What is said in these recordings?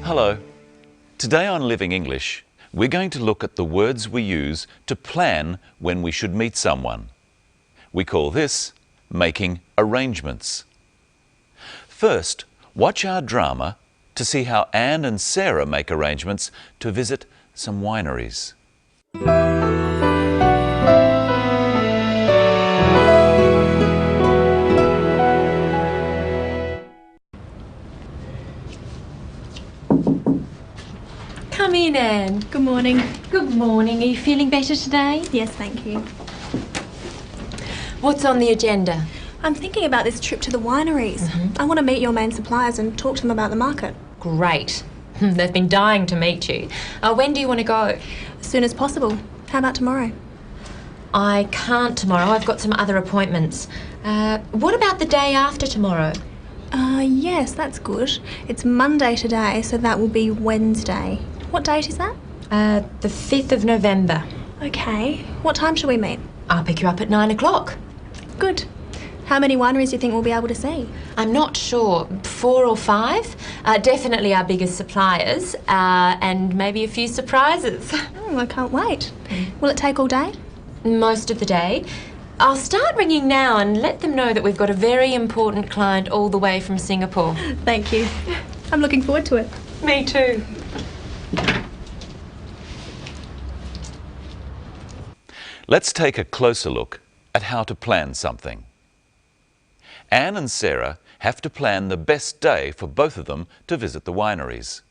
Hello. Today on Living English, we're going to look at the words we use to plan when we should meet someone. We call this making arrangements. First, watch our drama to see how Anne and Sarah make arrangements to visit some wineries. Come in, Anne. Good morning. Good morning. Are you feeling better today? Yes, thank you. What's on the agenda? I'm thinking about this trip to the wineries. I want to meet your main suppliers and talk to them about the market. Great. They've been dying to meet you. When do you want to go? As soon as possible. How about tomorrow? I can't tomorrow. I've got some other appointments. What about the day after tomorrow? Yes, that's good. It's Monday today, so that will be Wednesday. What date is that? The 5th of November. Okay. What time shall we meet? I'll pick you up at 9 o'clock. Good. How many wineries do you think we'll be able to see? I'm not sure. 4 or 5. Definitely our biggest suppliers, and maybe a few surprises. Oh, I can't wait. Will it take all day? Most of the day. I'll start ringing now and let them know that we've got a very important client all the way from Singapore. Thank you. I'm looking forward to it. Me too. Let's take a closer look at how to plan something. Anne and Sarah have to plan the best day for both of them to visit the wineries.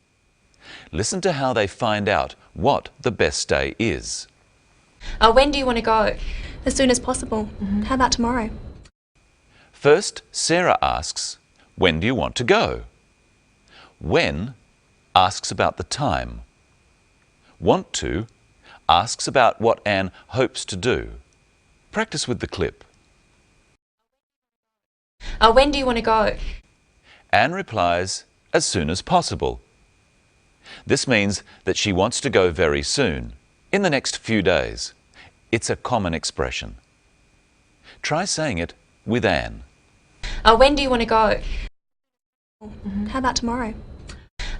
Listen to how they find out what the best day is. When do you want to go? As soon as possible. How about tomorrow? First, Sarah asks, when do you want to go? When asks about the time. Want to asks about what Anne hopes to do. Practice with the clip. When do you want to go? Anne replies, as soon as possible. This means that she wants to go very soon, in the next few days. It's a common expression. Try saying it with Anne. When do you want to go? How about tomorrow?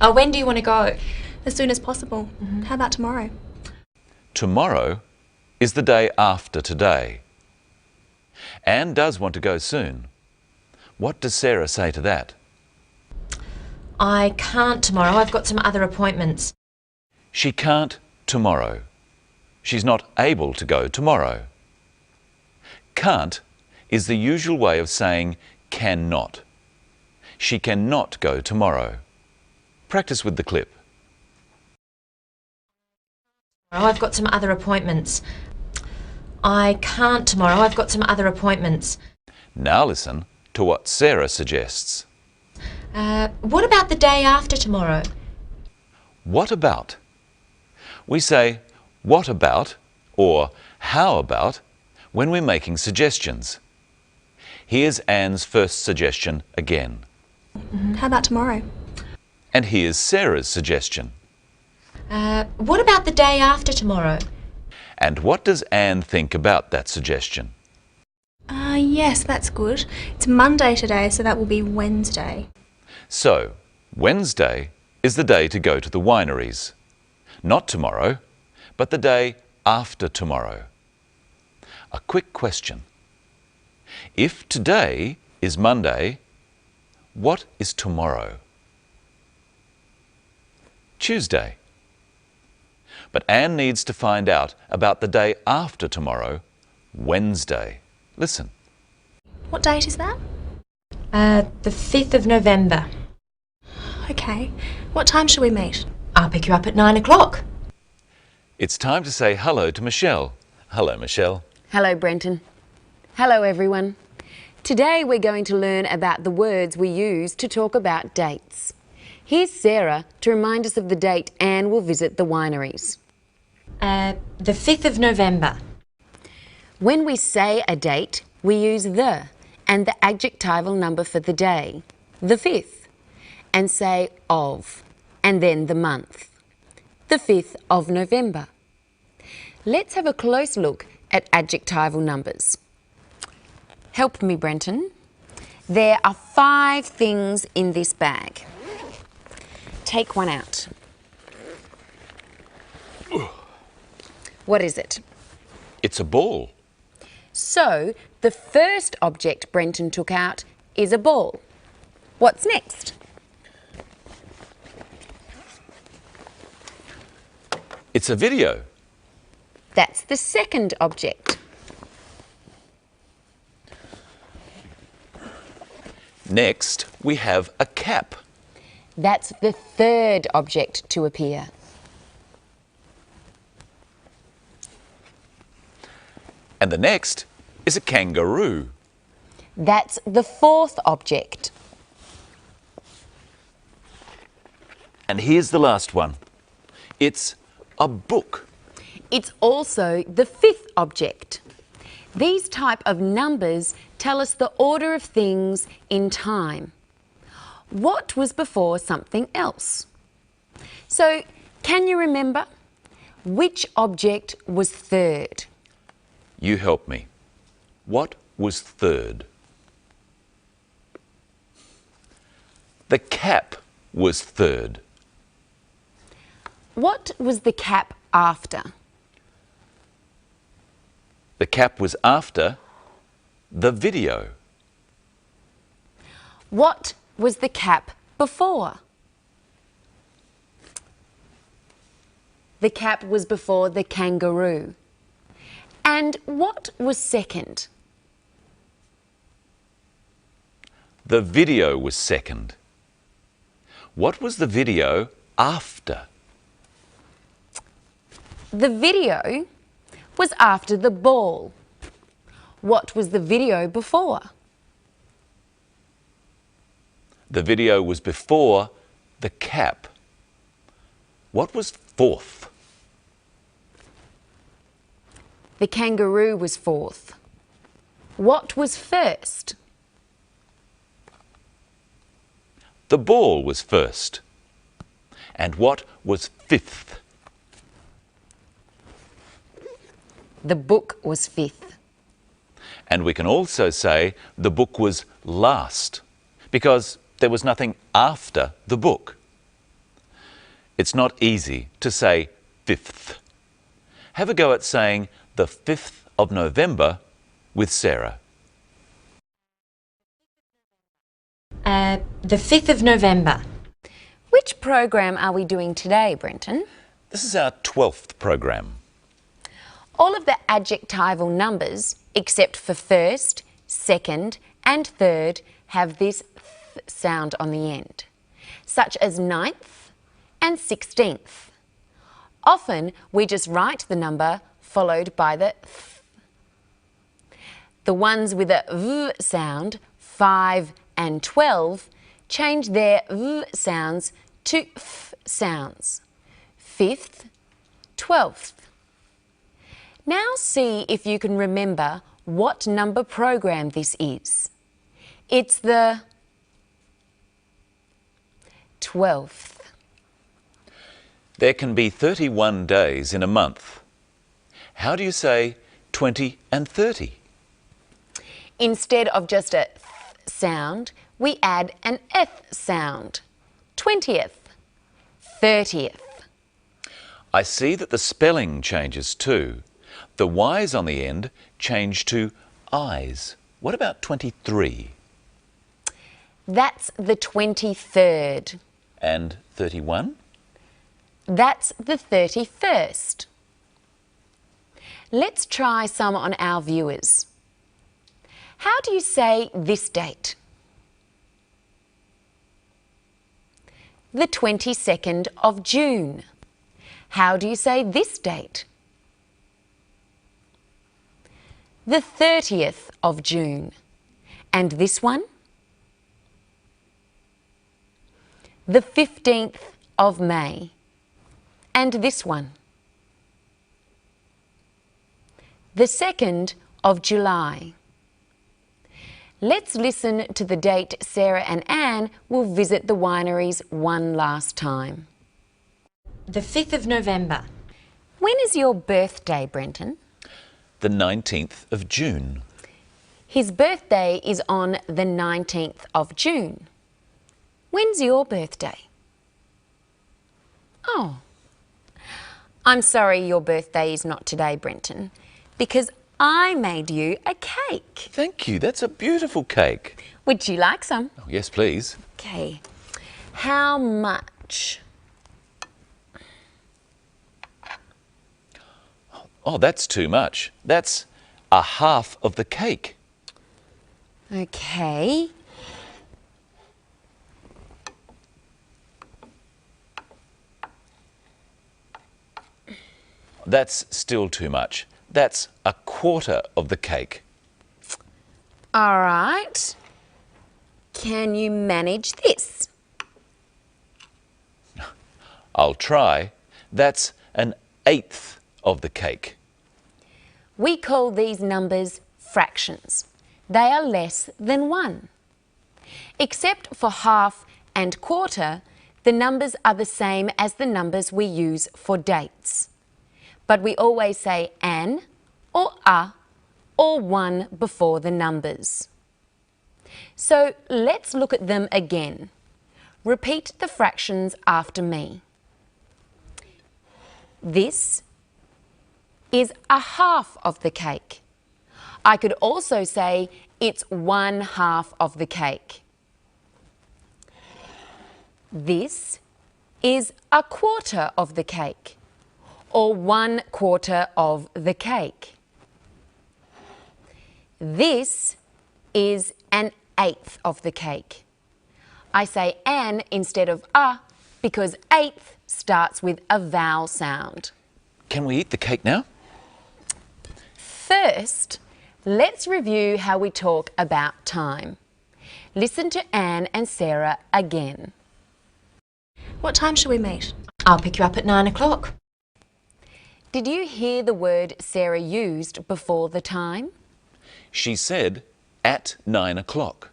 When do you want to go? As soon as possible. How about tomorrow? Tomorrow is the day after today. Anne does want to go soon. What does Sarah say to that? I can't tomorrow. I've got some other appointments. She can't tomorrow. She's not able to go tomorrow. Can't is the usual way of saying cannot. She cannot go tomorrow. Practice with the clip. I've got some other appointments. I can't tomorrow. I've got some other appointments. Now listen to what Sarah suggests. What about the day after tomorrow? What about? We say what about or how about when we're making suggestions. Here's Anne's first suggestion again. How about tomorrow? And here's Sarah's suggestion. What about the day after tomorrow? And what does Anne think about that suggestion? Yes, that's good. It's Monday today, so that will be Wednesday. So, Wednesday is the day to go to the wineries. Not tomorrow, but the day after tomorrow. A quick question. If today is Monday, what is tomorrow? Tuesday. But Anne needs to find out about the day after tomorrow, Wednesday. Listen. What date is that? The 5th of November. Okay. What time shall we meet? I'll pick you up at 9 o'clock. It's time to say hello to Michelle. Hello, Michelle. Hello, Brenton. Hello, everyone. Today we're going to learn about the words we use to talk about dates. Here's Sarah to remind us of the date Anne will visit the wineries. The 5th of November. When we say a date, we use the and the adjectival number for the day, the 5th, and say of, and then the month, the 5th of November. Let's have a close look at adjectival numbers. Help me, Brenton. There are 5 things in this bag. take one out. What is it? It's a ball. So, the first object Brenton took out is a ball. What's next? It's a video. That's the second object. Next, we have a cap. That's the third object to appear. And the next is a kangaroo. That's the fourth object. And here's the last one. It's a book. It's also the fifth object. These type of numbers tell us the order of things in time. What was before something else? So, can you remember? Which object was third? You help me. What was third? The cap was third. What was the cap after? The cap was after the video. What was the cap before? The cap was before the kangaroo. And what was second? The video was second. What was the video after? The video was after the ball. What was the video before? The video was before the cap. What was fourth? The kangaroo was fourth. What was first? The ball was first. And what was fifth? The book was fifth. And we can also say the book was last, because there was nothing after the book. It's not easy to say fifth. Have a go at saying the 5th of November with Sarah. The 5th of November. Which program are we doing today, Brenton? This is our 12th program. All of the adjectival numbers, except for first, second and third, have this th sound on the end, such as 9th and 16th. Often we just write the number followed by the th. The ones with a v sound, 5 and 12, change their v sounds to f sounds. 5th, 12th. Now see if you can remember what number program this is. It's the 12th. There can be 31 days in a month. How do you say 20 and 30? Instead of just a th sound, we add an eth sound. 20th, 30th. I see that the spelling changes too. The Y's on the end change to I's. What about 23? That's the 23rd. And 31? That's the 31st. Let's try some on our viewers. How do you say this date? The 22nd of June. How do you say this date? The 30th of June. And this one? The 15th of May. And this one? The 2nd of July. Let's listen to the date Sarah and Anne will visit the wineries one last time. The 5th of November. When is your birthday, Brenton? The 19th of June. His birthday is on the 19th of June. When's your birthday? Oh. I'm sorry your birthday is not today, Brenton, because I made you a cake. Thank you. That's a beautiful cake. Would you like some? Oh, yes, please. Okay. How much? Oh, that's too much. That's a half of the cake. Okay. That's still too much. That's a quarter of the cake. All right. Can you manage this? I'll try. That's an eighth of the cake. We call these numbers fractions. They are less than 1. Except for half and quarter, the numbers are the same as the numbers we use for dates. But we always say an or a or 1 before the numbers. So let's look at them again. Repeat the fractions after me. This is a half of the cake. I could also say it's 1/2 of the cake. This is a quarter of the cake, or 1/4 of the cake. This is an eighth of the cake. I say an instead of a because eighth starts with a vowel sound. Can we eat the cake now? First, let's review how we talk about time. Listen to Anne and Sarah again. What time should we meet? I'll pick you up at 9 o'clock. Did you hear the word Sarah used before the time? She said at 9 o'clock.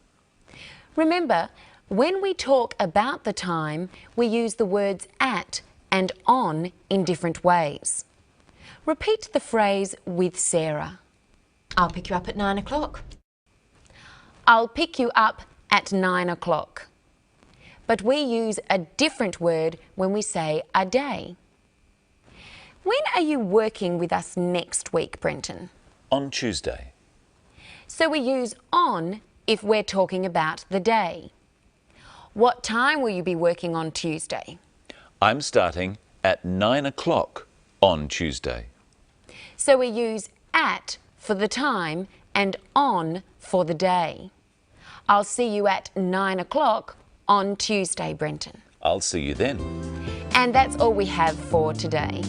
Remember, when we talk about the time, we use the words at and on in different ways. Repeat the phrase with Sarah. I'll pick you up at 9 o'clock. I'll pick you up at 9 o'clock. But we use a different word when we say a day. When are you working with us next week, Brenton? On Tuesday. So we use on if we're talking about the day. What time will you be working on Tuesday? I'm starting at 9 o'clock on Tuesday. So we use at for the time and on for the day. I'll see you at 9 o'clock on Tuesday, Brenton. I'll see you then. And that's all we have for today.